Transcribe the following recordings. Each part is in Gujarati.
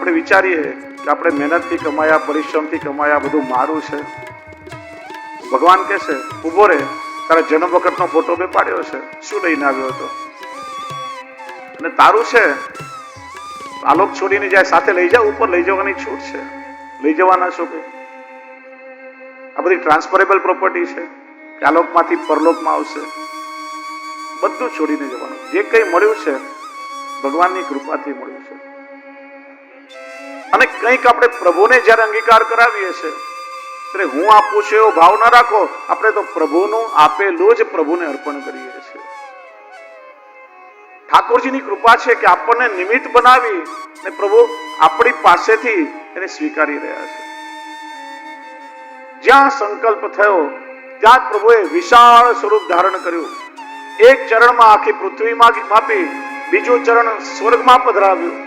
આપણે વિચારીએ કે આપણે મહેનતથી કમાયા, પરિશ્રમથી કમાયા, બધું મારું છે. ભગવાન કહેશે ઉભો રહે, તારા જન્મ વખતનો ફોટો મેં પાડ્યો છે, શું લઈને આવ્યો હતો? અને તારું છે આલોક છોડીને જાય સાથે લઈ જાવ, ઉપર લઈ જવાની છૂટ છે. લઈ જવાના છો કે આ બધી ટ્રાન્સફરેબલ પ્રોપર્ટી છે કે આલોકમાંથી પરલોકમાં આવશે? બધું છોડીને જવાનું. જે કંઈ મળ્યું છે ભગવાનની કૃપાથી મળ્યું છે. અને કંઈક આપણે પ્રભુને જ્યારે અંગીકાર કરાવીએ છીએ ત્યારે હું આપું છું એવો ભાવ ના રાખો. આપણે તો પ્રભુનું આપેલું જ પ્રભુને અર્પણ કરીએ છીએ. ઠાકોરજીની કૃપા છે કે આપણને નિમિત્ત બનાવી અને પ્રભુ આપણી પાસેથી એને સ્વીકારી રહ્યા છે. જ્યાં સંકલ્પ થયો ત્યાં જ પ્રભુએ વિશાળ સ્વરૂપ ધારણ કર્યું. એક ચરણમાં આખી પૃથ્વીમાં માપી, બીજું ચરણ સ્વર્ગમાં પધરાવ્યું.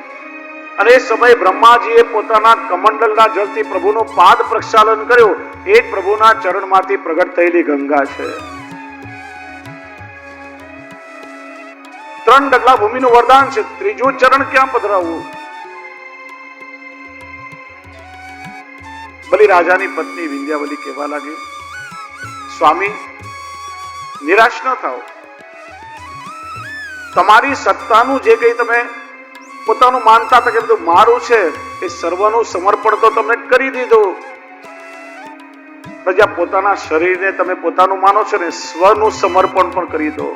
અને એ સમયે બ્રહ્માજીએ પોતાના કમંડલના જળથી પ્રભુનું પાદ પ્રક્ષાલન કર્યું. એ જ પ્રભુના ચરણમાંથી પ્રગટ થયેલી ગંગા છે. 3 ડગલા ભૂમિનું વરદાન છે. ત્રીજું ચરણ ક્યાં પધરાવવું? બલિરાજાની પત્ની વિંધ્યાવલી કહેવા લાગી, સ્વામી નિરાશ ન થાઓ. તમારી સત્તાનું જે કંઈ તમે પોતાનું માનતા હતા કે બધું મારું છે, એ સર્વનું સમર્પણ તો તમે કરી દીધું. જ્યાં પોતાના શરીરને તમે પોતાનું માનો છો ને, સ્વનું સમર્પણ પણ કરી દો.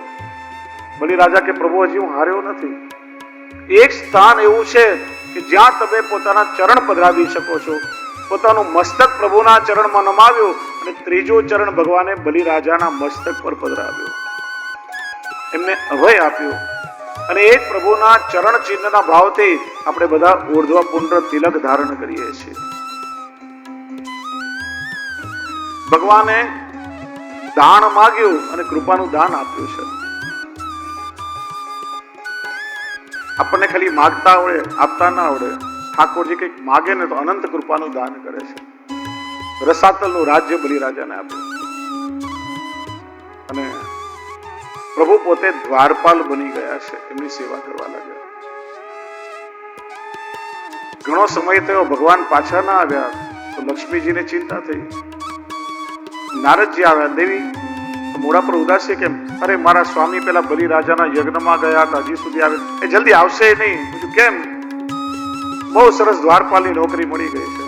બલિરાજા કે પ્રભુ હજી હું હાર્યો નથી. એક સ્થાન એવું છે કે જ્યાં તમે પોતાના ચરણ પધરાવી શકો છો. પોતાનું મસ્તક પ્રભુના ચરણમાં નમાવ્યું અને ત્રીજું ચરણ ભગવાને બલિરાજાના મસ્તક પર પધરાવ્યું, એમને અભય આપ્યું. અને એ પ્રભુના ચરણ ચિહ્નના ભાવથી આપણે બધા ઊર્ધ્વ પુંડ્ર તિલક ધારણ કરીએ છીએ. ભગવાને દાન માગ્યું અને કૃપાનું દાન આપ્યું છે. આપણને ખાલી માગતા આવડે, આપતા ના આવડે. ઠાકોરજી કંઈક માગે ને તો અનંત કૃપાનું દાન કરે છે. રસાતલનું રાજ્ય બલિરાજાને આપ્યું અને પ્રભુ પોતે દ્વારપાલ બની ગયા છે, એમની સેવા કરવા લાગ્યા. ઘણો સમય થયો, ભગવાન પાછા ના આવ્યા તો લક્ષ્મીજીને ચિંતા થઈ. નારદજી આવ્યા, દેવી મોડા પર ઉદાસ છે કેમ? અરે મારા સ્વામી પેલા બલિરાજાના યજ્ઞમાં ગયા હતા, હજી સુધી આવે, એ જલ્દી આવશે નહીં. કેમ? બહુ સરસ દ્વારપાલની નોકરી મળી ગઈ છે.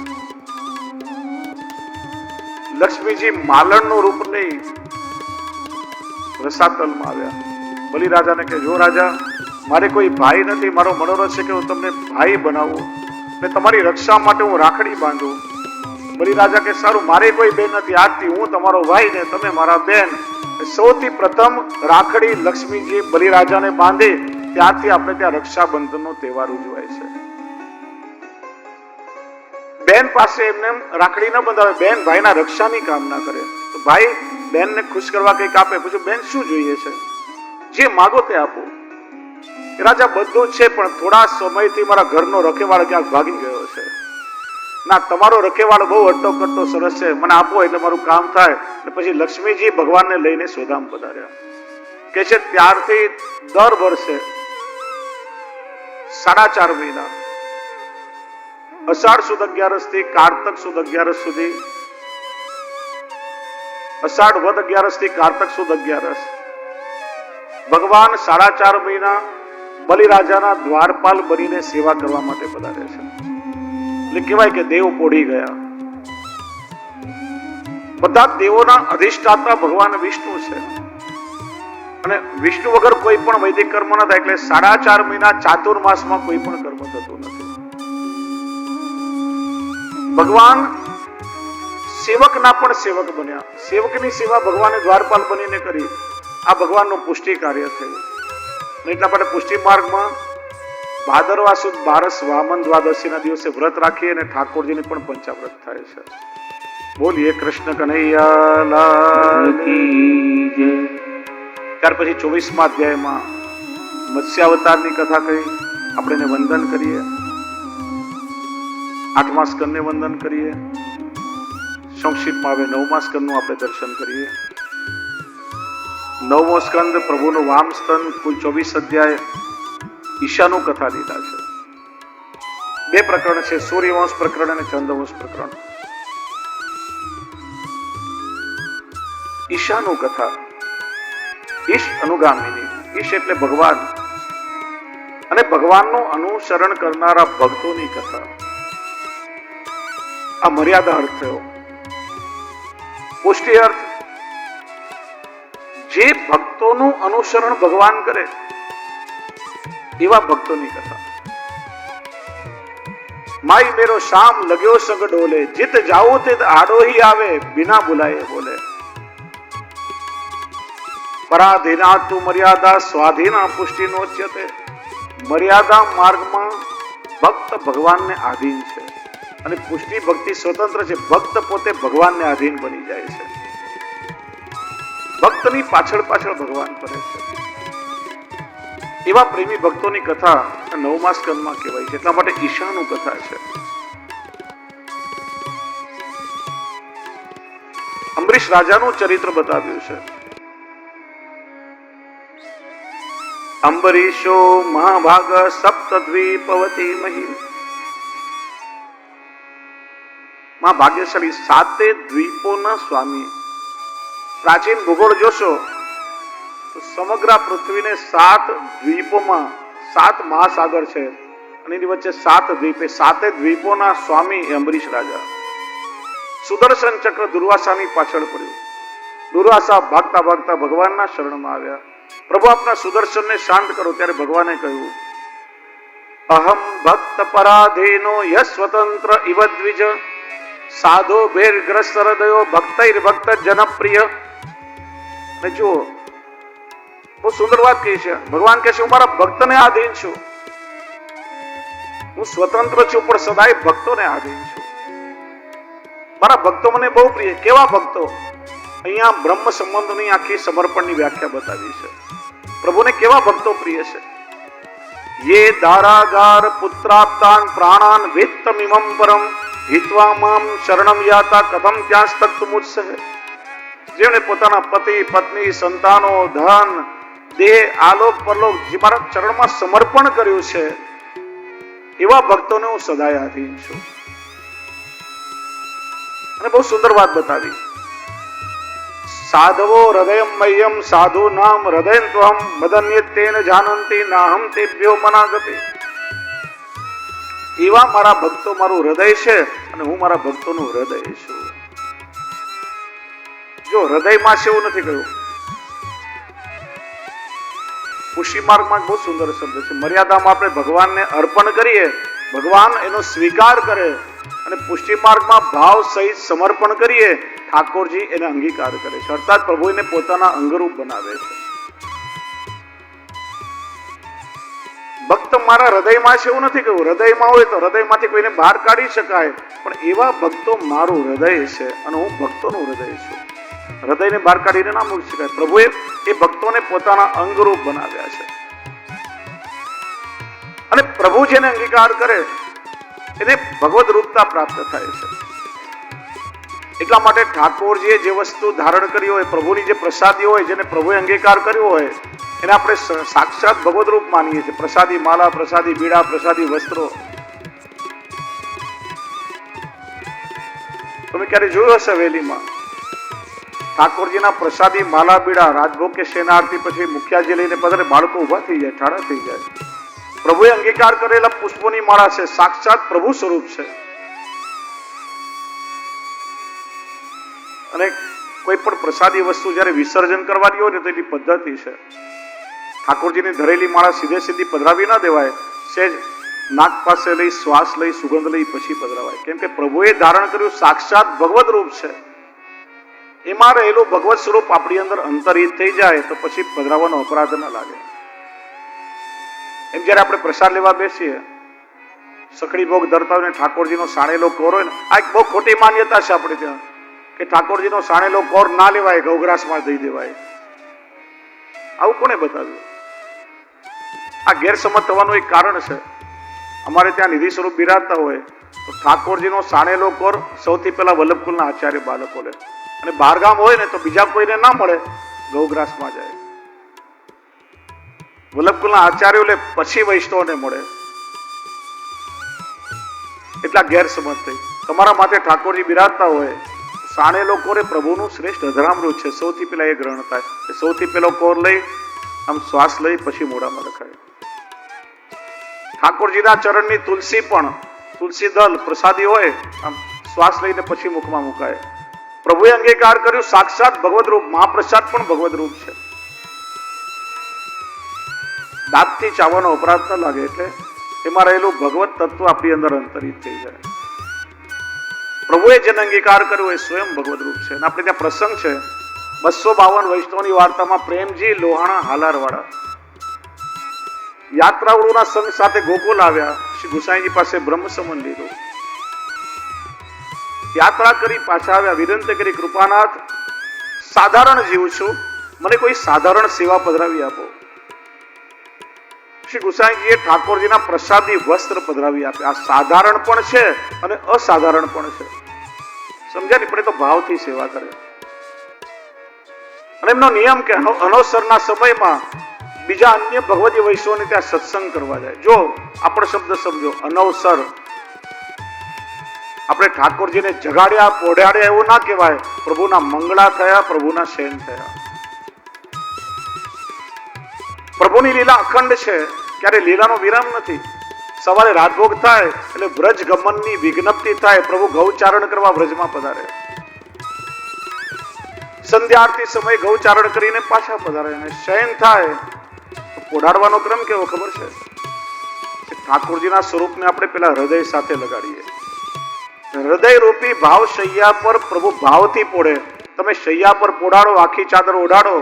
લક્ષ્મીજી માલણનું રૂપ નહીં રસાતલમાં આવ્યા. બલિરાજાને કે જો રાજા, મારે કોઈ ભાઈ નથી, મારો મનોરથ છે કે હું તમને ભાઈ બનાવું ને તમારી રક્ષા માટે હું રાખડી બાંધું. બલિરાજા કે સારું, મારે કોઈ બેન નથી, આજથી હું તમારો ભાઈ ને તમે મારા બેન. સૌથી પ્રથમ રાખડી લક્ષ્મીજી બલિરાજાને બાંધી, ત્યારથી આપણે ત્યાં રક્ષાબંધનનો તહેવાર ઉજવાય છે. બેન પાસે એમને રાખડી ન બંધાવે, બેન ભાઈના રક્ષાની કામના કરે. તો ભાઈ બેનને ખુશ કરવા કંઈક આપે. પૂછ્યું બેન શું જોઈએ છે? જે માગો તે આપો. રાજા બધું છે પણ થોડા સમયથી મારા ઘરનો રખેવાળ ક્યાંક ભાગી ગયો છે. ના, તમારો રખેવાળ બહુ હટ્ટો કટ્ટો સરસ છે, મને આપો એટલે મારું કામ થાય. પછી લક્ષ્મીજી ભગવાનને લઈને સોદામ પધાર્યા. કે છે ત્યારથી દર વર્ષે 4.5 મહિના અષાઢ સુદ 11 થી કારતક સુદ 11 સુધી, અષાઢ વદ 11 થી કારતક સુદ 11 ભગવાન 4.5 મહિના બલિરાજાના દ્વારપાલ બનીને સેવા કરવા માટે પધારે છે. એટલે કહેવાય કે દેવ પોઢી ગયા. બધા દેવોના અધિષ્ઠાતા ભગવાન વિષ્ણુ છે અને વિષ્ણુ વગર કોઈ પણ વૈદિક કર્મ ન થાય. એટલે 4.5 મહિના ચાતુર્માસમાં કોઈ પણ કર્મ થતું નથી. ભગવાન સેવકના પણ સેવક બન્યા. સેવકની સેવા ભગવાને દ્વારપાલ બનીને કરી. આ ભગવાનનું પુષ્ટિ કાર્ય થયું. એટલા માટે પુષ્ટિ માર્ગમાં ભાદરવા સુદ 12 વામન દ્વાદશીના દિવસે વ્રત રાખી અને ઠાકોરજીને પણ પંચાવ્રત થાય છે. બોલીએ કૃષ્ણ કનૈયા લાલ કી જય. ત્યાર પછી 24મા અધ્યાયમાં મત્સ્યાવતારની કથા કહી. આપણે એને વંદન કરીએ. 8મા સ્કંદને વંદન કરીએ. સંક્ષિપ્તમાં હવે 9મા સ્કંદનું આપણે દર્શન કરીએ. 9મો સ્કંદ પ્રભુનું વામ સ્કંદ. કુલ 24 અધ્યાય ઈશાનું કથા લીધા છે. બે પ્રકરણ છે, સૂર્યવંશ પ્રકરણ અને ચંદ્રવંશ પ્રકરણ. ઈશાનું કથા, ઈશ અનુગામિની, ઈશ એટલે ભગવાન અને ભગવાનનું અનુસરણ કરનારા ભક્તોની કથા. આ મર્યાદા અર્થ થયો. પુષ્ટિ અર્થ, જે ભક્તોનું અનુસરણ ભગવાન કરે એવા ભક્તોની કથા. માઈ મેરો શામ લગ્યો સંગ ડોલે, જીત જાઓ તે આડો ही આવે, बिना बुलाए बोले. પરાધીના તુ મર્યાદા સ્વાધીના પુષ્ટિ નોચ્યતે. મર્યાદા માર્ગમાં ભક્ત ભગવાનને આધીન છે અને પુષ્ટિ ભક્તિ સ્વતંત્ર છે. ભક્ત પોતે ભગવાનને આધીન બની જાય છે. ભક્તની પાછળ પાછળ ભગવાન કરે છે. એવા પ્રેમી ભક્તોની કથા 9મા સ્કંદમાં કહેવાય છે. એટલા માટે ઈશાનું કથા છે. અંબરીશ રાજાનું ચરિત્ર બતાવ્યું છે. અંબરીશો મહાભાગ સપ્તદ્વીપવતી મહી. માં ભાગ્યશાળી, 7 દ્વીપોના સ્વામી. પ્રાચીન ભૂગોળ જોશો તો સમગ્ર પૃથ્વીને 7 દ્વીપોમાં 7 મહાસાગર છે અને એની વચ્ચે 7 દ્વીપે 7 દ્વીપોના સ્વામી અંબરીશ રાજા. સુદર્શન ચક્ર દુર્વાસાની પાછળ પડ્યું. દુર્વાસા ભાગતા ભાગતા ભગવાનના શરણમાં આવ્યા. પ્રભુ આપના સુદર્શનને શાંત કરો. ત્યારે ભગવાને કહ્યું, અહમ ભક્ત પરાધીનો યશ સ્વતંત્ર ઇવ દ્વિજ, સાધો ભેરગ્રસ્ત હૃદયો ભક્તૈર ભક્ત જનપ્રિય. અને જુઓ, બહુ સુંદર વાત કહી છે. ભગવાન કહે છે, હું મારા ભક્તને આધીન છું. હું સ્વતંત્ર છું પણ સદાય ભક્તોને આધીન છું. મારા ભક્તો મને બહુ પ્રિય. કેવા ભક્તો? અહીંયા બ્રહ્મ સંબંધની આખી સમર્પણની વ્યાખ્યા બતાવી છે. પ્રભુને કેવા ભક્તો પ્રિય છે? યે દારાગાર પુત્રાપ્તાન પ્રાણાન વિત્તમિમં પરમ હિત્વા મામ શરણમ યાતા કથમ ત્યાંસ્તક્ત મુત્સહ. જેણે પોતાના પતિ પત્ની સંતાનો ધન દેહ આલોક પરલોક જે મારા ચરણમાં સમર્પણ કર્યું છે એવા ભક્તોને હું સદાય આધીન છું. અને બહુ સુંદર વાત બતાવી. સાધવો હૃદયમ મહ્યમ સાધુ નામ હૃદયં ત્વહમ મદન્યેતેન જાનંતી નાહમ તેભ્યો મનાગતે. એવા મારા ભક્તો મારું હૃદય છે અને હું મારા ભક્તોનું હૃદય છું. જો હૃદયમાં છે એવું નથી કહ્યું. પુષ્ટિ માર્ગમાં બહુ સુંદર શબ્દ છે. મર્યાદામાં આપણે ભગવાનને અર્પણ કરીએ, ભગવાન એનો સ્વીકાર કરે અને પુષ્ટિ માર્ગમાં ભાવ સહિત સમર્પણ કરીએ, ઠાકોરજી એને અંગીકાર કરે છે. અર્થાત પ્રભુ એને પોતાના અંગરૂપ બનાવે છે. ભક્ત મારા હૃદયમાં છે એવું નથી કહ્યું. હૃદયમાં હોય તો હૃદયમાંથી કોઈને બહાર કાઢી શકાય, પણ એવા ભક્તો મારું હૃદય છે અને હું ભક્તોનું હૃદય છું. હૃદયને બહાર કાઢીને ના મૂકી શકાય. પ્રભુએ એ ભક્તોને પોતાના અંગરૂપ બનાવ્યા છે અને પ્રભુ જેને અંગીકાર કરે એને ભગવદ રૂપતા પ્રાપ્ત થાય છે. એટલા માટે ઠાકોરજીએ જે વસ્તુ ધારણ કરી હોય, પ્રભુની જે પ્રસાદી હોય, જેને પ્રભુએ અંગીકાર કર્યો હોય, એને આપણે સાક્ષાત ભગવદ રૂપ માનીએ છીએ. પ્રસાદી માલા, પ્રસાદી બીડા, પ્રસાદી વસ્ત્રો. તમે ક્યારે જોયું હશે હવેલીમાં ઠાકોરજીના પ્રસાદી માલા બીડા રાજભોગ કે સેના આરતી પછી મુખિયાજી લઈને પધારે, બાળકો ઉભા થઈ જાય, ઠાડા થઈ જાય. પ્રભુએ અંગીકાર કરેલા પુષ્પોની માળા છે, સાક્ષાત પ્રભુ સ્વરૂપ છે. અને કોઈ પણ પ્રસાદી વસ્તુ જયારે વિસર્જન કરવાની હોય ને તો એની પદ્ધતિ છે. ઠાકોરજીની ધરેલી માળા સીધે સીધી પધરાવી ના દેવાય. સેજ નાક પાસે લઈ શ્વાસ લઈ સુગંધ લઈ પછી પધરાવાય. કેમ કે પ્રભુએ ધારણ કર્યું સાક્ષાત ભગવદ રૂપ છે. એમાં રહેલું ભગવત સ્વરૂપ આપણી અંદર અંતર્હિત થઈ જાય તો પછી પધરાવવાનો અપરાધ ના લાગે. એમ જયારે આપણે પ્રસાદ લેવા બેસીએ, સખડી ભોગ ધરતા હોય ને ઠાકોરજીનો સાણેલો કોર હોય ને, આ એક બહુ ખોટી માન્યતા છે આપણે ત્યાં કે ઠાકોરજીનો સાણેલો કોર ના લેવાય, ગૌગ્રાસમાં દઈ દેવાય. આવું કોને બતાવ્યું? આ ગેરસમજ થવાનું એક કારણ છે. અમારે ત્યાં નિધિ સ્વરૂપ બિરાજતા હોય તો ઠાકોરજીનો સાણેલો કોર સૌથી પહેલા વલ્લભકુલના આચાર્ય બાળકો લે, અને બહારગામ હોય ને તો બીજા કોઈને ના મળે, ગૌગ્રાસમાં જાય. વલ્લભકુલના આચાર્યો લે, પછી વૈષ્ણવને મળે. એટલા ગેરસમજ થઈ. તમારા માથે ઠાકોરજી બિરાજતા હોય, સાણેલો કોર એ પ્રભુનું શ્રેષ્ઠ અધરામૃત છે. સૌથી પહેલા એ ગ્રહણ થાય. સૌથી પહેલો કોર લઈ આમ શ્વાસ લઈ પછી મોઢામાં લખાય. ઠાકોરજીના ચરણની તુલસી પણ, તુલસી દલ પ્રસાદી હોય, આમ શ્વાસ લઈને પછી મુખમાં મુકાય. પ્રભુએ અંગીકાર કર્યું સાક્ષાત ભગવદ રૂપ. મહાપ્રસાદ પણ ભગવદ રૂપ છે. દાંતથી ચાવવાનો અપરાધ ન લાગે, એટલે એમાં રહેલું ભગવત તત્વ આપણી અંદર અંતરિત થઈ જાય. પ્રભુએ જેને અંગીકાર કર્યો એ સ્વયં ભગવદ રૂપ છે. અને આપણે ત્યાં પ્રસંગ છે 252 વૈષ્ણવની વાર્તામાં પ્રેમજી લોહાણા હાલારવાળા યાત્રાળુઓના સંઘ સાથે ગોકુલ આવ્યા. શ્રી ગુસાઈજી પાસે બ્રહ્મ સમન લીધું. યાત્રા કરી પાછા આવ્યા. વિનંતી કરી, કૃપાનાથ, સાધારણ જીવ છું, મને કોઈ સાધારણ સેવા પધરાવી આપો. શ્રી ગુસાઈજીએ ઠાકોરજીના પ્રસાદી વસ્ત્ર પધરાવી આપ્યા. આ સાધારણ પણ છે અને અસાધારણ પણ છે. સમજ્યા ને? પણ એ તો ભાવથી સેવા કરે. અને એમનો નિયમ કે અનવસરના સમયમાં બીજા અન્ય ભગવદી વૈષ્ણવને ત્યાં સત્સંગ કરવા જાય. જો આપણો શબ્દ સમજો, અનવસર. આપણે ઠાકોરજીને જગાડ્યા, પોઢાડ્યા એવું ના કહેવાય. પ્રભુના મંગળા થયા, પ્રભુના શયન થયા. પ્રભુની લીલા અખંડ છે, ક્યારે લીલાનો વિરામ નથી. સવારે રાજભોગ થાય એટલે વ્રજ ગમનની વિજ્ઞપ્તિ થાય, પ્રભુ ગૌચારણ કરવા વ્રજમાં પધારે. સંધ્યા આરતી સમયે ગૌચારણ કરીને પાછા પધારે. અને શયન થાય તો પોઢાડવાનો ક્રમ કેવો ખબર છે? ઠાકોરજીના સ્વરૂપને આપણે પેલા હૃદય સાથે લગાડીએ. હૃદય રૂપી ભાવ શૈયા પર પ્રભુ ભાવથી પોઢે. તમે શૈયા પર પોઢાડો, આખી ચાદર ઓઢાડો.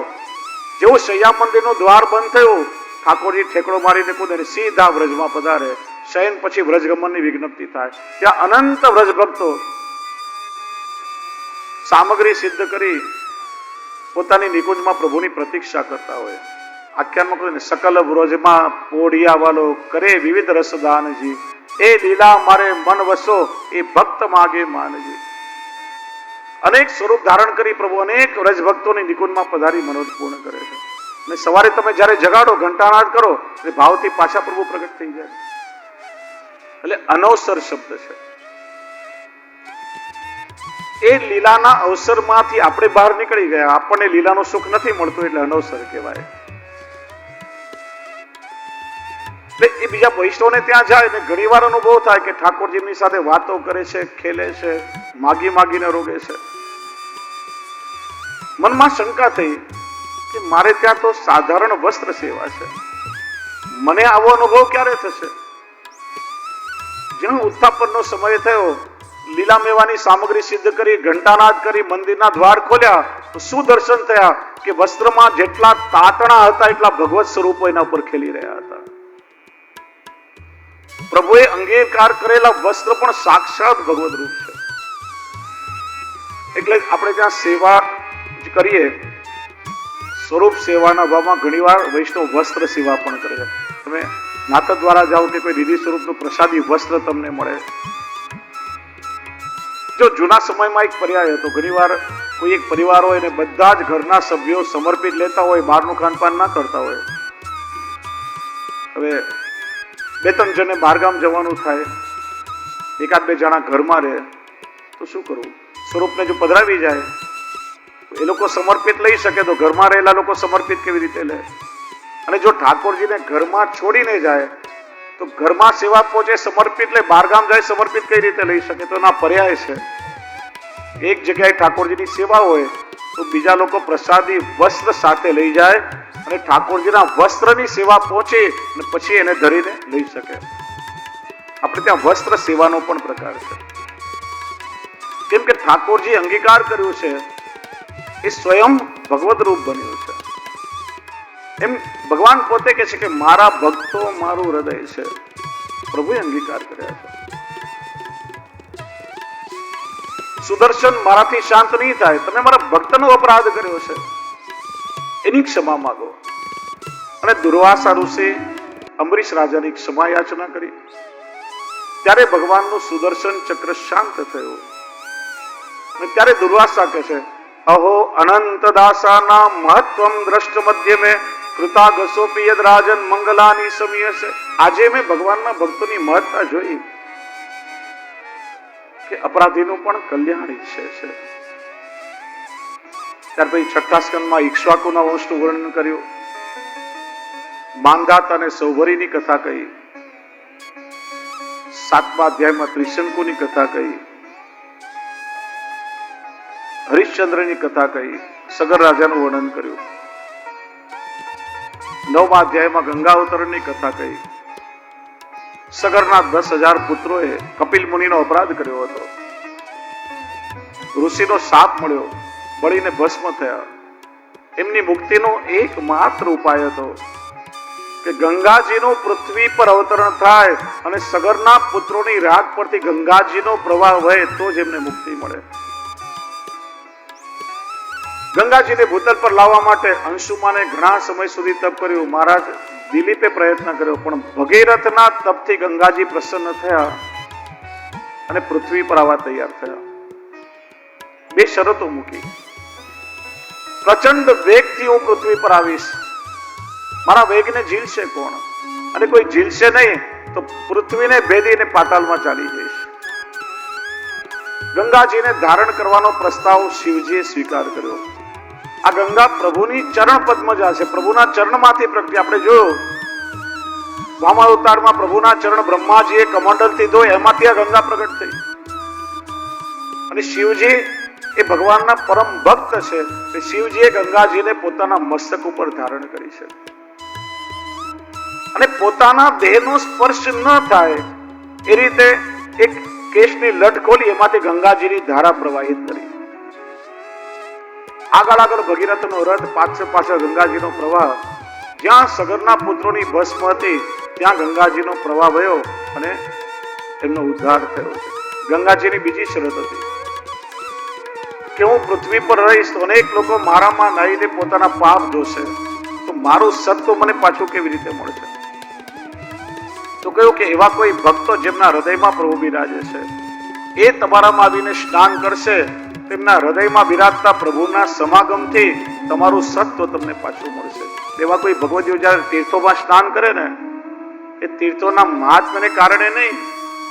જેવું શૈયા મંદિરનું દ્વાર બંધ થયું, ઠાકોરજી ઠેકડો મારીને કૂદે સીધા વ્રજમાં પધારે. શયન પછી વ્રજગમનની વિજ્ઞપ્તિ થાય. ત્યાં અનંત વ્રજ ભક્તો સામગ્રી સિદ્ધ કરી પોતાની નિકુંજમાં પ્રભુની પ્રતીક્ષા કરતા હોય. આખ્યાનમાં કહ્યું ને, સકલ વ્રજમાં પોઢિયા વાલો કરે વિવિધ રસદાનજી, એ લીલા મારે મન વસો, એ ભક્ત માગે માનજી. અનેક સ્વરૂપ ધારણ કરી પ્રભુ અનેક વ્રજ ભક્તોની નિકુંજમાં પધારી મનોજ પૂર્ણ કરે છે. અને સવારે તમે જ્યારે જગાડો, ઘંટાનાદ કરો, એટલે ભાવથી પાછા પ્રભુ પ્રગટ થઈ જાય. એટલે અનવસર શબ્દ છે. એ લીલાના અવસરમાંથી આપણે બહાર નીકળી ગયા. આપણને લીલાનું સુખ નથી મળતું એટલે અનવસર કહેવાય. એટલે એ બીજા વૈષ્ણવને ત્યાં જાય ને ઘણી વાર અનુભવ થાય કે ઠાકોરજીની સાથે વાતો કરે છે, ખેલે છે, માગી માગીને રોગે છે. મનમાં શંકા થઈ કે મારે ત્યાં તો સાધારણ વસ્ત્ર સેવા છે, મને આવો અનુભવ ક્યારે થશે? જ્યાં ઉત્થાપનનો સમય થયો, લીલા મેવાની સામગ્રી સિદ્ધ કરી, ઘંટાનાદ કરી, મંદિરના દ્વાર ખોલ્યા, તો શું દર્શન થયા કે વસ્ત્રમાં જેટલા તાતણા હતા એટલા ભગવત સ્વરૂપો એના ઉપર ખેલી રહ્યા હતા. પ્રભુએ અંગીકાર કરેલા વસ્ત્ર પણ સાક્ષાત ભગવદ રૂપ છે. એટલે આપણે ત્યાં સેવા કરીએ, સ્વરૂપ સેવાના ભાવમાં ઘણીવાર વૈષ્ણવ વસ્ત્ર સેવા પણ કરે છે. તમે નાથ દ્વારા જાઓ કે કોઈ નિધિ સ્વરૂપનું પ્રસાદી વસ્ત્ર તમને મળે. જો જૂના સમયમાં એક પર્યાય હતો, ઘણીવાર કોઈ એક પરિવાર હોય ને બધા જ ઘરના સભ્યો સમર્પિત લેતા હોય, બહારનું ખાનપાન ના કરતા હોય. હવે 2-3 જણને બહારગામ જવાનું થાય, એકાદ 2 જણા ઘરમાં રહે, તો શું કરવું? સ્વરૂપને જો પધરાવી જાય એ લોકો સમર્પિત લઈ શકે, તો ઘરમાં રહેલા લોકો સમર્પિત કેવી રીતે લે? અને જો ઠાકોરજીને ઘરમાં છોડીને જાય તો ઘરમાં સેવા પહોંચે, સમર્પિત લે, બહારગામ જાય સમર્પિત કઈ રીતે લઈ શકે? તો ના પર્યાય છે. એક જગ્યાએ ઠાકોરજીની સેવા હોય તો બીજા લોકો પ્રસાદી વસ્ત્ર સાથે લઈ જાય અને ઠાકોરજીના વસ્ત્રની સેવા પહોંચે અને પછી એને ધરીને લઈ શકે. આપણે ત્યાં વસ્ત્ર સેવાનો પણ પ્રકાર છે. કેમ કે ઠાકોરજી અંગીકાર કર્યું છે, એ સ્વયં ભગવદ રૂપ બન્યું છે. એમ ભગવાન પોતે કહે છે કે મારા ભક્તો મારું હૃદય છે. પ્રભુએ અંગીકાર કર્યા છે. સુદર્શન મારાથી શાંત નહીં થાય, તમે મારા ભક્તનો અપરાધ કર્યો છે, એની ક્ષમા માંગો. અને દુર્વાસા ઋષિ અંબરીશ રાજાની ક્ષમા યાચના કરી, ત્યારે ભગવાનનું સુદર્શન ચક્ર શાંત થયું. અને ત્યારે દુર્વાસા કહે છે, અહો અનંત દાસાના મહત્વમ દ્રષ્ટ મધ્યમે કૃતા ગસોપી યદ રાજન મંગલાની સમીયસે. આજે મેં ભગવાનના ભક્તોની મહત્તા જોઈ. કે અપરાધીનું પણ કલ્યાણ ઈચ્છે છે. ત્યાર પછી 6થા સ્કંદમાં ઈક્ષ્વાકુના વંશનું વર્ણન કર્યું, માંધાત અને સૌભરીની કથા કહી, 7મા અધ્યાયમાં ત્રિશંકુની કથા કહી, હરિશ્ચંદ્રની કથા કહી, સગર રાજાનું વર્ણન કર્યું. 9મા અધ્યાયમાં ગંગા અવતરણની કથા કહી. સગરના 10,000 પુત્રોએ કપિલ મુનિનો અપરાધ કર્યો હતો, ઋષિનો શાપ મળ્યો, બળીને ભસ્મ થયા. એમની મુક્તિનો એકમાત્ર ઉપાય હતો કે ગંગાજીનું પૃથ્વી પર અવતરણ થાય અને સગરના પુત્રોની રાગ પરથી ગંગાજીનો પ્રવાહ વહે તો જ એમને મુક્તિ મળે. ગંગાજીને ભૂતલ પર લાવવા માટે અંશુમાને ઘણા સમય સુધી તપ કર્યું. મહારાજ દિલીપે પ્રયત્ન કર્યો, પણ ભગીરથના તપથી ગંગાજી પ્રસન્ન થયા અને પૃથ્વી પર આવવા તૈયાર થયા. 2 શરતો મૂકી. પ્રચંડ વેગથી હું પૃથ્વી પર આવીશ, મારા વેગને ઝીલશે કોણ? અને કોઈ ઝીલશે નહીં તો પૃથ્વીને ભેદીને પાતાળમાં ચાલી જઈશ. ગંગાજીને ધારણ કરવાનો પ્રસ્તાવ શિવજીએ સ્વીકાર કર્યો. આ ગંગા પ્રભુની ચરણ પદ્મજા છે, પ્રભુના ચરણમાંથી પ્રગટી. આપણે જોયું વામાવતારમાં પ્રભુના ચરણ બ્રહ્માજીએ કમંડલથી ધોઈ, એમાંથી આ ગંગા પ્રગટ થઈ. અને શિવજી એ ભગવાનના પરમ ભક્ત છે, કે શિવજીએ ગંગાજીને પોતાના મસ્તક ઉપર ધારણ કરી છે અને પોતાના દેહનો સ્પર્શ ન થાય એ રીતે એક કેશની લટ ખોલી એમાંથી ગંગાજીની ધારા પ્રવાહિત કરી. આગળ ભગીરથનો રથ, પાછળ ગંગાજીનો પ્રવાહ. જ્યાં સગરના પુત્રોની ભસ્મ હતી ત્યાં ગંગાજીનો પ્રવાહ વહ્યો અને એમનો ઉદ્ધાર થયો છે. ગંગાજીની બીજી શરત હતી કે હું પૃથ્વી પર રહીશ તો અનેક લોકો મારામાં નાહીને પોતાના પાપ ધોશે, તો મારું સત્વ મને પાછું કેવી રીતે મળશે? તો કહ્યું કે એવા કોઈ ભક્તો જેમના હૃદયમાં પ્રભુ બિરાજે છે, એ તમારામાં આવીને સ્નાન કરશે, તેમના હૃદયમાં બિરાજતા પ્રભુના સમાગમથી તમારું સત્વ તમને પાછું મળશે. એવા કોઈ ભગવદીઓ જયારે તીર્થોમાં સ્નાન કરે ને, એ તીર્થોના મહાત્મ્યને કારણે નહીં,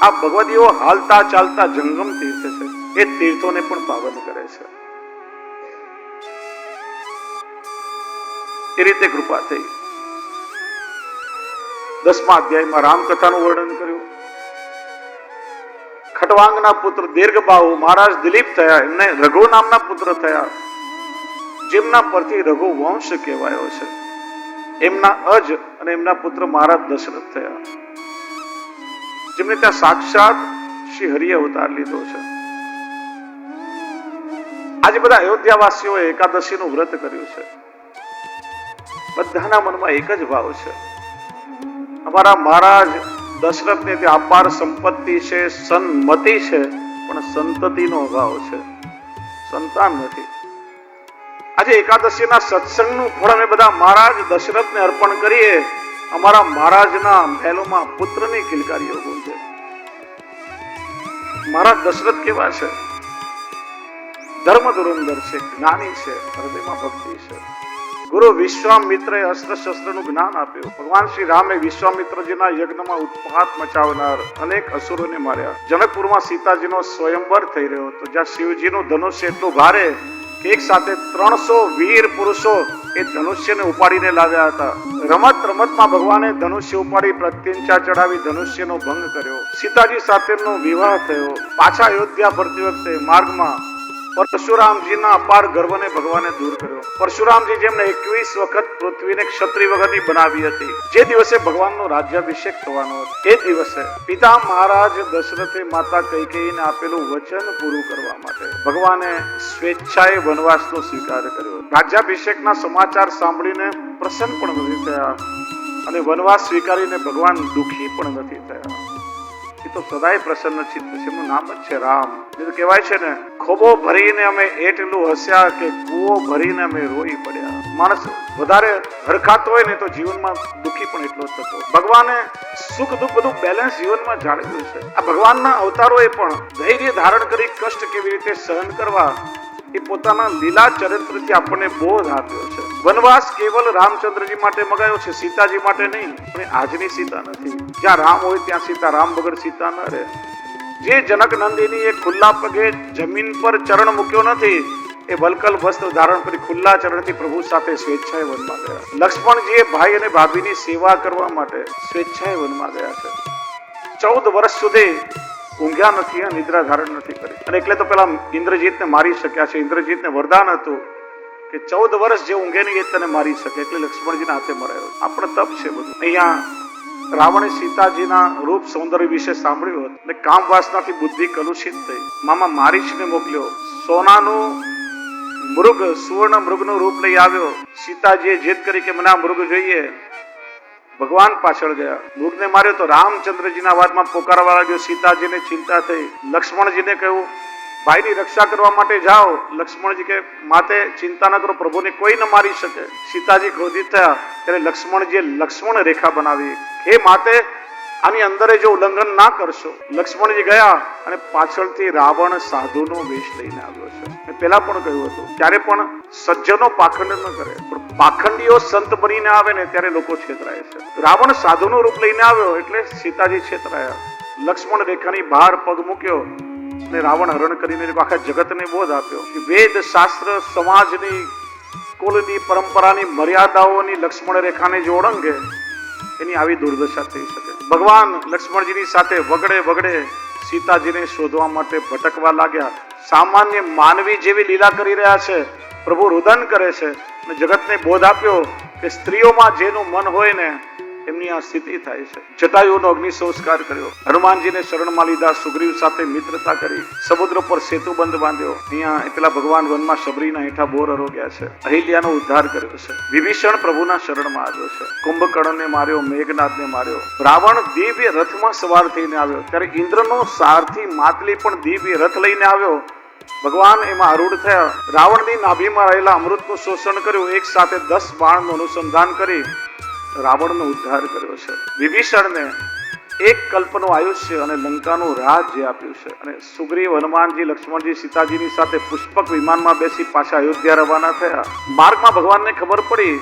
આ ભગવદીઓ હાલતા ચાલતા જંગમ તીર્થ છે, એ તીર્થોને પણ પાવન કરે છે. એ રીતે કૃપા થઈ. 10મા અધ્યાયમાં રામકથાનું વર્ણન કર્યું. ખટવાંગના પુત્ર દીર્ઘબાહુ મહારાજ દિલીપ થયા, એમને રઘુ નામના પુત્ર થયા, જેમના પરથી રઘુ વંશ કહેવાયો છે. એમના અજ અને એમના પુત્ર મહારાજ દશરથ થયા, જેમને ત્યાં સાક્ષાત શ્રી હરિએ અવતાર લીધો છે. આજે બધા અયોધ્યાવાસીઓએ એકાદશીનું વ્રત કર્યું છે. બધાના મનમાં એક જ ભાવ છે, અમારા મહારાજ દશરથને ત્યાં અપાર સંપત્તિ છે, સન્મતિ છે, પણ સંતતિનો અભાવ છે, સંતાન નથી. આજે એકાદશીના સત્સંગનું ફળ અમે બધા મહારાજ દશરથને અર્પણ કરીએ. અમારા મહારાજના મહેલોમાં પુત્રની કિલકારીઓ ગુંજે. મહારાજ દશરથ કેવા છે? ધર્મ ધુરંધર છે, જ્ઞાની છે, હૃદયમાં ભક્તિ છે. ગુરુ વિશ્વામિત્રએ અસ્ત્ર શસ્ત્રનું જ્ઞાન આપ્યું. ભગવાન શ્રી રામે વિશ્વામિત્રજીના યજ્ઞમાં ઉત્પાત મચાવનાર અનેક અસુરોને માર્યા. જનકપુરમાં સીતાજીનો સ્વયંવર થઈ રહ્યો હતો, જ્યાં શિવજીનું ધનુષ્ય એટલું ભારે કે એક સાથે 300 વીર પુરુષો એ ધનુષ્યને ઉપાડીને લાવ્યા હતા. રમતમાં ભગવાને ધનુષ્ય ઉપાડી પ્રત્યંચા ચડાવી ધનુષ્યનો ભંગ કર્યો. સીતાજી સાથેનો વિવાહ થયો. પાછા અયોધ્યા ફરતી વખતે માર્ગમાં પરશુરામજીના અપાર ગર્વને ભગવાને દૂર કર્યો. પરશુરામજી જેમને 21 વખત પૃથ્વીને ક્ષત્રિય વગરની બનાવી હતી, જે દિવસે ભગવાનનો રાજ્યાભિષેક થવાનો હતો, એ દિવસે પિતા મહારાજ દશરથે માતા કૈકેયીને આપેલું વચન પૂરું કરવા માટે ભગવાને સ્વેચ્છાએ વનવાસનો સ્વીકાર કર્યો. રાજ્યાભિષેકના સમાચાર સાંભળીને પ્રસન્ન પણ નથી થયા અને વનવાસ સ્વીકારીને ભગવાન દુઃખી પણ નથી થયા. એ તો સદાય પ્રસન્ન ચિત્ત છે, એમનું નામ જ છે રામ. એ તો કહેવાય છે ને, ખોબો ભરીને અમે એટલું હસ્યા કે કૂવો ભરીને અમે રોઈ પડ્યા. માણસ વધારે હરખાતો હોય ને તો જીવનમાં દુઃખી પણ એટલો જ થતો. ભગવાને સુખ દુઃખ બધું બેલેન્સ જીવનમાં જાળવ્યું છે. આ ભગવાનના અવતારોએ પણ ધૈર્ય ધારણ કરી કષ્ટ કેવી રીતે સહન કરવા એ પોતાના લીલા ચરિત્રથી આપણને બોધ આપ્યો છે. વનવાસ કેવલ રામચંદ્રજી માટે મગાયો છે, સીતાજી માટે નહીં. પણ આજની સીતા નથી. જ્યાં રામ હોય ત્યાં સીતા, રામ વગર સીતા ન રહે. જે જનક નંદીની એ ખુલ્લા પગે જમીન પર ચરણ મૂક્યો નથી, એ વલકલ વસ્ત્ર ધારણ કરી ખુલ્લા ચરણથી પ્રભુ સાથે સ્વેચ્છાએ વનમાં ગયા. લક્ષ્મણજીએ ભાઈ અને ભાભીની સેવા કરવા માટે સ્વેચ્છાએ વનમાં ગયા છે. 14 વર્ષ સુધી ઊંઘ્યા નથી, નિદ્રા ધારણ નથી કરી, અને એટલે તો પેલા ઇન્દ્રજીતને મારી શક્યા છે. ઇન્દ્રજીતને વરદાન હતું કે 14 વર્ષ જે ઊંઘે નહીં એ તને મારી શકે, એટલે લક્ષ્મણજીના હાથે મરાયો. આપણે તપ છે બધું. અહીંયા રાવણે સીતાજીના રૂપ સૌંદર્ય વિશે સાંભળ્યું હતું અને કામ વાસનાથી બુદ્ધિ કલુષિત થઈ. મામા મારીચને મોકલ્યો. સોનાનું મૃગ, સુવર્ણ મૃગનું રૂપ લઈ આવ્યો. સીતાજીએ જીદ કરી કે મને આ મૃગ જોઈએ. ભગવાન પાછળ ગયા, મૃગને માર્યો તો રામચંદ્રજીના વાતમાં પોકારવા લાગ્યો. સીતાજીને ચિંતા થઈ. લક્ષ્મણજીને કહ્યું ભાઈની રક્ષા કરવા માટે જાઓ. લક્ષ્મણજી કે માતે ચિંતા ન કરો, પ્રભુને કોઈ ન મારી શકે. સીતાજી ક્રોધિત થયા ત્યારે લક્ષ્મણજીએ લક્ષ્મણ રેખા બનાવી. હે માતે, આની અંદર જો ઉલ્લંઘન ના કરશો. લક્ષ્મણજી ગયા અને પાછળથી રાવણ સાધુનો વેશ લઈને આવ્યો છે. મેં પહેલા પણ કહ્યું હતું, ત્યારે પણ સજ્જનો પાખંડ ન કરે, પણ પાખંડીઓ સંત બનીને આવે ને ત્યારે લોકો છેતરાય છે. રાવણ સાધુનું રૂપ લઈને આવ્યો એટલે સીતાજી છેતરાયા. લક્ષ્મણ રેખાની બહાર પગ મૂક્યો અને રાવણ હરણ કરીને આખા જગતને બોધ આપ્યો કે વેદ શાસ્ત્ર સમાજની કુલની પરંપરાની મર્યાદાઓની લક્ષ્મણ રેખાને જો ઓળંગે એની આવી દુર્દશા થઈ શકે. ભગવાન લક્ષ્મણજીની સાથે વગડે સીતાજીને શોધવા માટે ભટકવા લાગ્યા. સામાન્ય માનવી જેવી લીલા કરી રહ્યા છે. પ્રભુ રુદન કરે છે અને જગતને બોધ આપ્યો કે સ્ત્રીઓમાં જેનું મન હોય ને એમની આ સ્થિતિ થાય છે. જટાયુનો અગ્નિ સંસ્કાર કર્યો. હનુમાનજીને શરણમાં લીધા. સુગ્રીવ સાથે મિત્રતા કરી. સમુદ્ર પર સેતુ બંધ બાંધ્યો. અહીંયા પેલા ભગવાન વનમાં શબરીના હેઠા બોર અરોગ્યા છે. અહિલ્યાનો ઉદ્ધાર કર્યો છે. વિભીષણ પ્રભુના શરણમાં આવ્યો છે. કુંભકર્ણને માર્યો, મેઘનાદને માર્યો. રાવણ દિવ્ય રથમાં સવાર થઈને આવ્યો ત્યારે ઇન્દ્રનો સારથી માતલી પણ દિવ્ય રથ લઈને આવ્યો. ભગવાન એમાં આરૂઢ થયા. રાવણની નાભીમાં રહેલા અમૃતનું શોષણ કર્યું. એક સાથે 10 બાણનું અનુસંધાન કરી રાવણનો ઉદ્ધાર કર્યો છે. વિભીષણને 1 કલ્પનું આયુષ્ય અને લંકાનું રાજ્ય આપ્યું છે. અને સુગ્રીવ, હનુમાનજી, લક્ષ્મણજી સીતાજીની સાથે પુષ્પક વિમાનમાં બેસી પાછા અયોધ્યા રવાના થયા. માર્ગમાં ભગવાનને ખબર પડી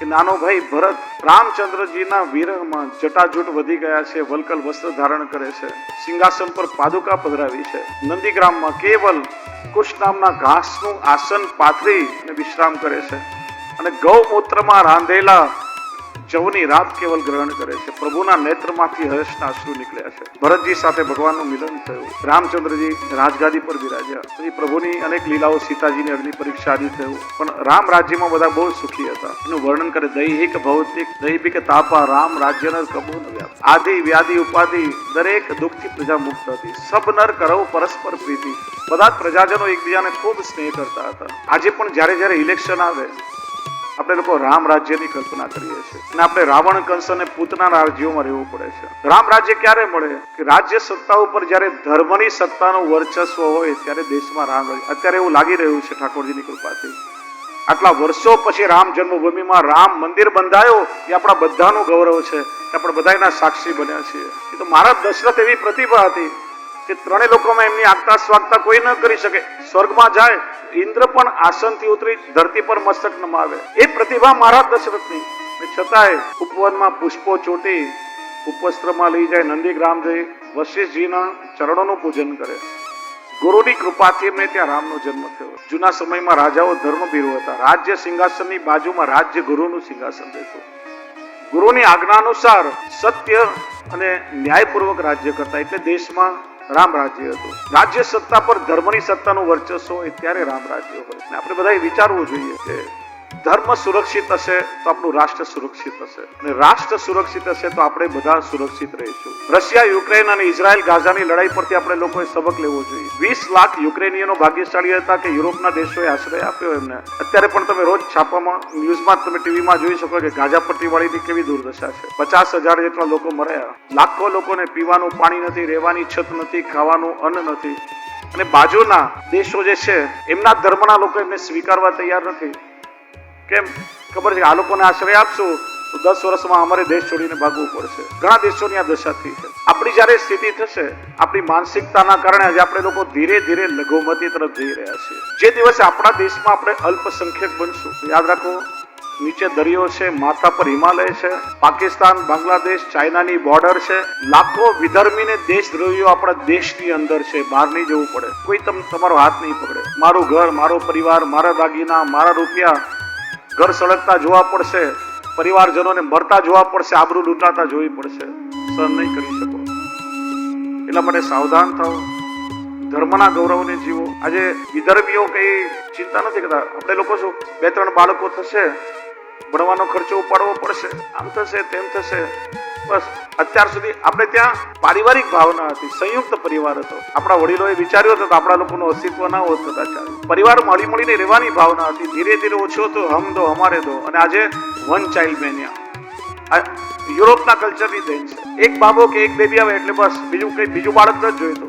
કે નાનો ભાઈ ભરત રામચંદ્રજીના વિરહમાં જટાજૂટ વધી ગયા છે. વલકલ વસ્ત્ર ધારણ કરે છે. સિંહાસન પર પાદુકા પધરાવી છે. નંદીગ્રામમાં કેવલ કુશ નામના ઘાસનું આસન પાથરી અને વિશ્રામ કરે છે અને ગૌમૂત્રમાં રાંધેલા જવની રાત કેવલ ગ્રહણ કરે છે. પ્રભુના નેત્રમાંથી હર્ષના અશ્રુ નીકળ્યા છે. ભરતજી સાથે ભગવાનનું મિલન થયું. રામચંદ્રજી રાજગાદી પર બિરાજ્યા. પછી પ્રભુની અનેક લીલાઓ, સીતાજીની અગ્નિ પરીક્ષા આદિ થયું. પણ રામ રાજ્યમાં બધા બહુ સુખી હતા. એનું વર્ણન કરે દૈહિક ભૌતિક દૈહિક તાપા રામ રાજ્યનર કબૂ ન વ્યાપ. આદિ વ્યાધિ ઉપાધિ દરેક દુઃખથી પ્રજા મુક્ત હતી. સબ નર કરવ પરસ્પર પ્રીતિ. બધા જ પ્રજાજનો એકબીજાને ખૂબ સ્નેહ કરતા હતા. આજે પણ જ્યારે ઇલેક્શન આવે આપણે લોકો રામ રાજ્યની કલ્પના કરીએ છીએ અને આપણે રાવણ, કંસ અને પૂતના રાજ્યોમાં રહેવું પડે છે. રામ રાજ્ય ક્યારે મળે કે રાજ્ય સત્તા ઉપર જ્યારે ધર્મની સત્તાનું વર્ચસ્વ હોય ત્યારે દેશમાં રામ રાજ્ય. અત્યારે એવું લાગી રહ્યું છે ઠાકોરજીની કૃપાથી. આટલા વર્ષો પછી રામ જન્મભૂમિમાં રામ મંદિર બંધાયો એ આપણા બધાનું ગૌરવ છે કે આપણે બધા એના સાક્ષી બન્યા છીએ. એ તો મહારાજ દશરથ એવી પ્રતિભા હતી કે 3 લોકોમાં એમની આગતા સ્વાગતા કોઈ ન કરી શકે. સ્વર્ગમાં જાય ઇન્દ્ર પણ આસનથી ઉતરી ધરતી પર મસ્તક નમાવે. એ પ્રતિભા મહારાજ દશરથની. છતાંય ઉપવનમાં પુષ્પો ચોટી ઉપવસ્ત્રમાં લઈ જાય, નંદીગ્રામ જઈ વશિષ્ઠજીના ચરણોનું પૂજન કરે. ગુરુની કૃપાથી એમને ત્યાં રામનો જન્મ થયો. જૂના સમયમાં રાજાઓ ધર્મભીરુ હતા. રાજ્ય સિંહાસનની બાજુમાં રાજ્ય ગુરુનું સિંહાસન રહેતું. ગુરુની આજ્ઞા અનુસાર સત્ય અને ન્યાયપૂર્વક રાજ્ય કરતા, એટલે દેશમાં રામ રાજ્ય હતું. રાજ્ય સત્તા પર ધર્મની સત્તાનું વર્ચસ્વ હોય ત્યારે રામ રાજ્ય હોય. આપણે બધાએ વિચારવું જોઈએ કે ધર્મ સુરક્ષિત હશે તો આપણું રાષ્ટ્ર સુરક્ષિત હશે અને રાષ્ટ્ર સુરક્ષિત હશે તો આપણે બધા સુરક્ષિત રહીશું. રશિયા, યુક્રેન અને ઇઝરાયલ ગાઝાની લડાઈ પરથી આપણે લોકોએ સબક લેવો જોઈએ. 20 લાખ યુક્રેનીયનો ભાગ્યશાળી હતા કે યુરોપના દેશોએ આશ્રય આપ્યો એમને. અત્યારે પણ તમે રોજ છાપામાં, ન્યૂઝમાં, તમે ટીવીમાં જોઈ શકો કે ગાઝા પટ્ટીવાળીની કેવી દુર્દશા છે. 50,000 જેટલા લોકો મર્યા. લાખો લોકોને પીવાનું પાણી નથી, રહેવાની છત નથી, ખાવાનું અન્ન નથી. અને બાજુના દેશો જે છે એમના ધર્મના લોકો એમને સ્વીકારવા તૈયાર નથી. કેમ? ખબર છે આ લોકોને આશ્રય આપશું તો 10 વર્ષમાં અમારે દેશ છોડીને ભાગવું પડશે. ઘણા દેશોની આ દશા થઈ છે. આપણી જ્યારે સ્થિતિ થશે, આપણી માનસિકતાના કારણે આજે આપણે લોકો ધીરે ધીરે લઘુમતી તરફ જઈ રહ્યા છીએ. જે દિવસે આપણા દેશમાં આપણે અલ્પસંખ્યક બનશું, યાદ રાખો નીચે દરિયો છે, માથા પર હિમાલય છે, પાકિસ્તાન, બાંગ્લાદેશ, ચાઇનાની બોર્ડર છે, લાખો વિધર્મીને દેશદ્રોહીઓ આપણા દેશની અંદર છે, બહાર નહીં જવું પડે, કોઈ તમારો હાથ નહીં પકડે. મારું ઘર, મારો પરિવાર, મારા દાગીના, મારા રૂપિયા ઘર સળગતા જોવા પડશે, પરિવારજનોને મરતા જોવા પડશે, આબરૂ લૂંટાતા જોવી પડશે, સહન નહીં કરી શકો. એટલા માટે સાવધાન થાઓ, ધર્મના ગૌરવને જીવો. આજે વિધર્મીઓ કઈ ચિંતા નથી કરતા. આપણે લોકો શું 2-3 બાળકો થશે, ભણવાનો ખર્ચો ઉપાડવો પડશે, આમ થશે તેમ થશે, બસ. અત્યાર સુધી આપણે ત્યાં પારિવારિક ભાવના હતી, સંયુક્ત પરિવાર હતો. આપણા વડીલોએ વિચાર્યું હતું કે આપણા લોકોનું અસ્તિત્વ ના હોત કદાચ. પરિવાર મળી મળીને રહેવાની ભાવના હતી. ધીરે ધીરે ઓછો તો હમ દો હમારે દો, અને આજે વન ચાઇલ્ડ મેનિયા યુરોપના કલ્ચરની દેન છે. એક બાબો કે એક બેબી આવે એટલે બસ બીજું બાળક ન જ જોઈતું.